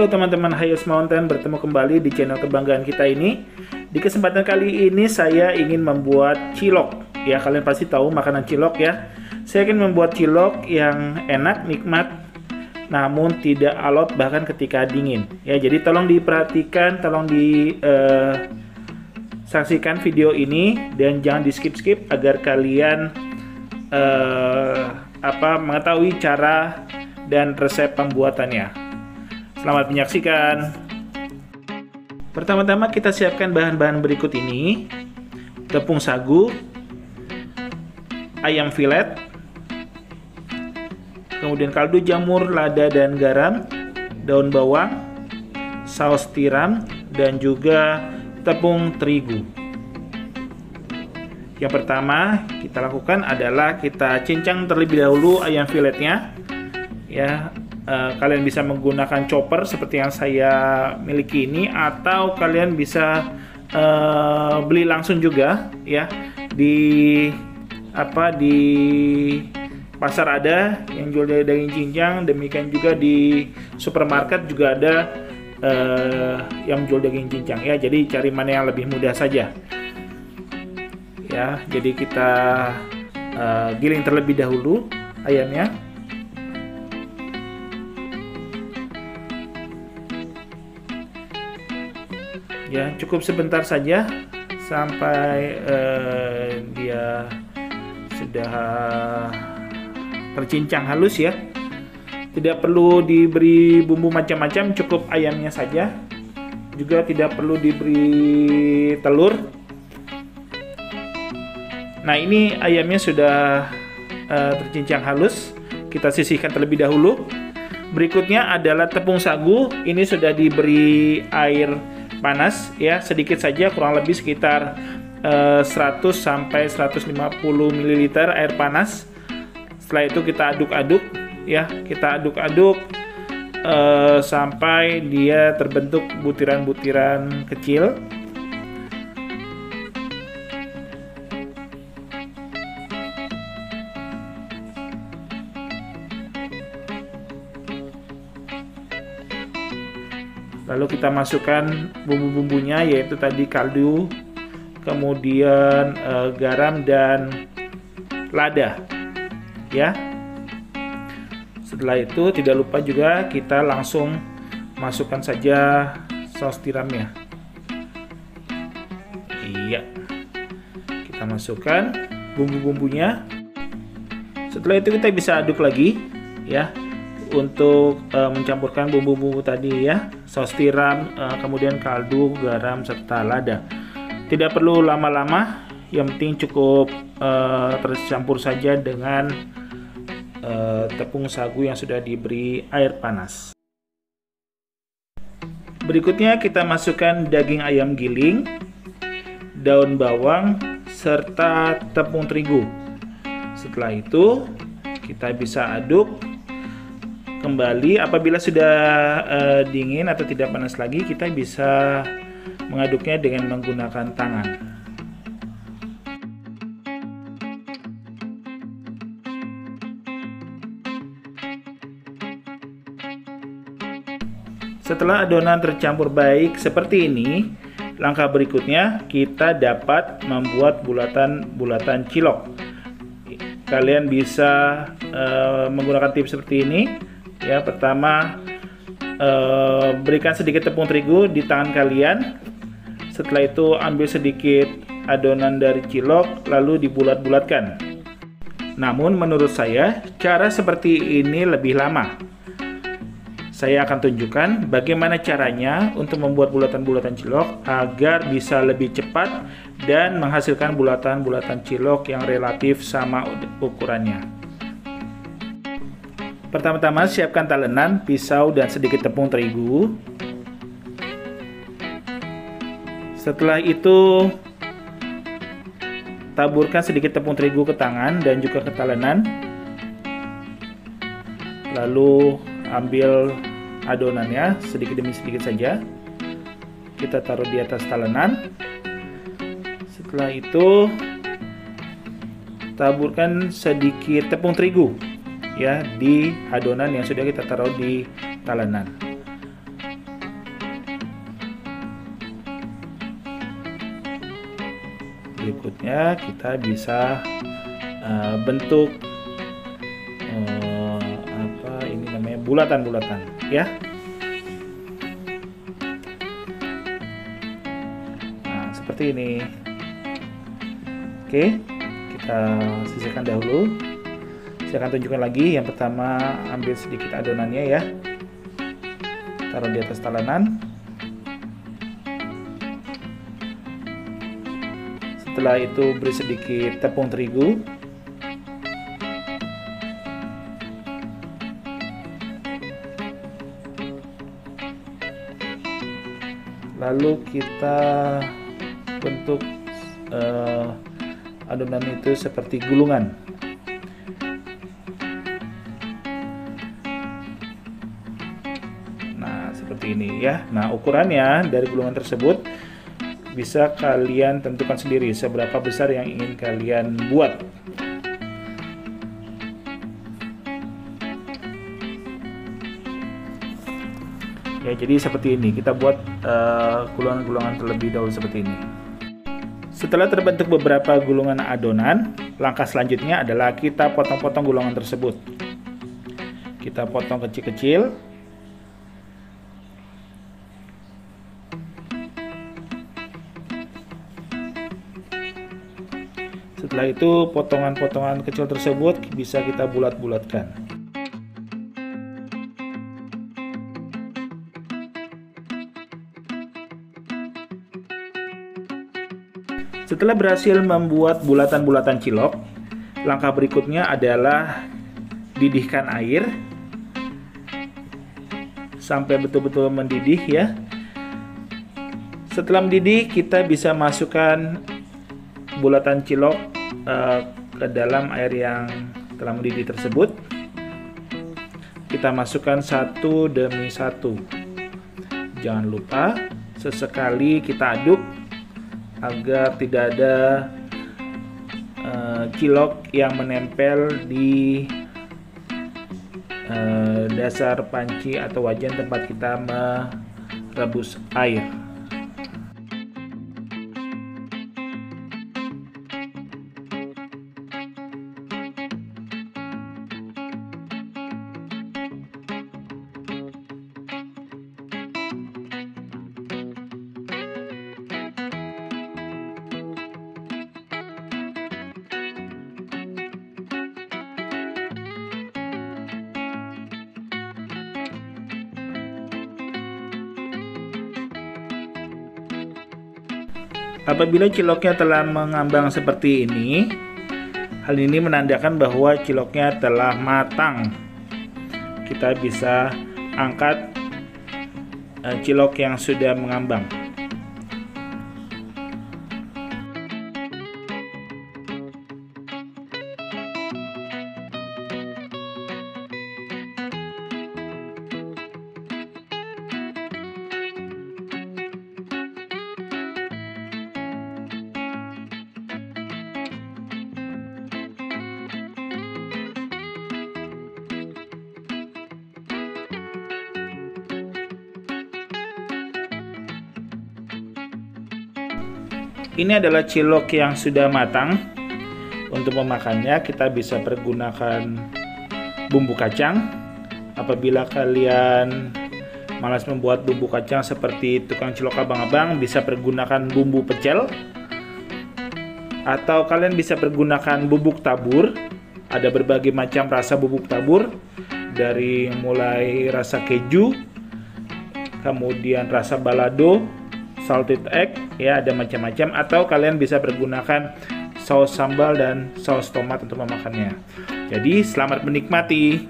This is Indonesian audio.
Halo teman-teman Hayes Mountain, bertemu kembali di channel kebanggaan kita ini. Di kesempatan kali ini saya ingin membuat cilok. Ya, kalian pasti tahu makanan cilok ya. Saya ingin membuat cilok yang enak, nikmat, namun tidak alot bahkan ketika dingin. Ya, jadi tolong diperhatikan, tolong saksikan video ini dan jangan di skip-skip agar kalian mengetahui cara dan resep pembuatannya. Selamat menyaksikan. Pertama-tama kita siapkan bahan-bahan berikut ini: tepung sagu, ayam filet, kemudian kaldu jamur, lada dan garam, daun bawang, saus tiram, dan juga tepung terigu. Yang pertama kita lakukan adalah kita cincang terlebih dahulu ayam filetnya. Ya, kalian bisa menggunakan chopper seperti yang saya miliki ini, atau kalian bisa beli langsung juga ya di pasar ada yang jual daging cincang. Demikian juga di supermarket juga ada yang jual daging cincang ya. Jadi cari mana yang lebih mudah saja ya. Jadi kita giling terlebih dahulu ayamnya. Ya, cukup sebentar saja sampai dia sudah tercincang halus ya. Tidak perlu diberi bumbu macam-macam, cukup ayamnya saja. Juga tidak perlu diberi telur. Nah, ini ayamnya sudah tercincang halus. Kita sisihkan terlebih dahulu. Berikutnya adalah tepung sagu. Ini sudah diberi air panas ya, sedikit saja, kurang lebih sekitar 100 sampai 150 ml air panas. Setelah itu kita aduk-aduk ya, kita aduk-aduk sampai dia terbentuk butiran-butiran kecil. Lalu kita masukkan bumbu-bumbunya, yaitu tadi kaldu, kemudian garam dan lada ya. Setelah itu tidak lupa juga kita langsung masukkan saja saus tiramnya. Iya, kita masukkan bumbu-bumbunya. Setelah itu kita bisa aduk lagi ya, untuk mencampurkan bumbu-bumbu tadi ya, saus tiram, kemudian kaldu, garam, serta lada. Tidak perlu lama-lama, yang penting cukup tercampur saja dengan tepung sagu yang sudah diberi air panas. Berikutnya kita masukkan daging ayam giling, daun bawang, serta tepung terigu. Setelah itu kita bisa aduk kembali. Apabila sudah dingin atau tidak panas lagi, kita bisa mengaduknya dengan menggunakan tangan. Setelah adonan tercampur baik seperti ini, langkah berikutnya kita dapat membuat bulatan-bulatan cilok. Kalian bisa menggunakan tips seperti ini. Ya, pertama berikan sedikit tepung terigu di tangan kalian. Setelah itu ambil sedikit adonan dari cilok lalu dibulat-bulatkan. Namun menurut saya cara seperti ini lebih lama. Saya akan tunjukkan bagaimana caranya untuk membuat bulatan-bulatan cilok agar bisa lebih cepat dan menghasilkan bulatan-bulatan cilok yang relatif sama ukurannya. Pertama-tama siapkan talenan, pisau, dan sedikit tepung terigu. Setelah itu taburkan sedikit tepung terigu ke tangan dan juga ke talenan. Lalu ambil adonannya sedikit demi sedikit saja. Kita taruh di atas talenan. Setelah itu taburkan sedikit tepung terigu ya di adonan yang sudah kita taruh di talenan. berikutnya kita bisa bentuk apa ini namanya, bulatan-bulatan ya. Nah, seperti ini. Oke, kita sisihkan dahulu. Saya akan tunjukkan lagi. Yang pertama, ambil sedikit adonannya ya, taruh di atas talenan. Setelah itu beri sedikit tepung terigu. Lalu kita bentuk adonan itu seperti gulungan. Nah, seperti ini ya. Nah, ukurannya dari gulungan tersebut bisa kalian tentukan sendiri seberapa besar yang ingin kalian buat. Ya, jadi seperti ini. Kita buat gulungan-gulungan terlebih dahulu seperti ini. Setelah terbentuk beberapa gulungan adonan, langkah selanjutnya adalah kita potong-potong gulungan tersebut. Kita potong kecil-kecil. Setelah itu potongan-potongan kecil tersebut bisa kita bulat-bulatkan. Setelah berhasil membuat bulatan-bulatan cilok, langkah berikutnya adalah didihkan air sampai betul-betul mendidih ya. Setelah mendidih, kita bisa masukkan bulatan cilok ke dalam air yang telah mendidih tersebut. Kita masukkan satu demi satu. Jangan lupa sesekali kita aduk agar tidak ada cilok yang menempel di dasar panci atau wajan tempat kita merebus air. Apabila ciloknya telah mengambang seperti ini, hal ini menandakan bahwa ciloknya telah matang. Kita bisa angkat cilok yang sudah mengambang. Ini adalah cilok yang sudah matang. Untuk memakannya kita bisa pergunakan bumbu kacang. Apabila kalian malas membuat bumbu kacang seperti tukang cilok abang-abang, bisa pergunakan bumbu pecel. Atau kalian bisa pergunakan bubuk tabur. Ada berbagai macam rasa bubuk tabur, dari mulai rasa keju, kemudian rasa balado, salted egg, ya ada macam-macam. Atau kalian bisa pergunakan saus sambal dan saus tomat untuk memakannya. Jadi selamat menikmati.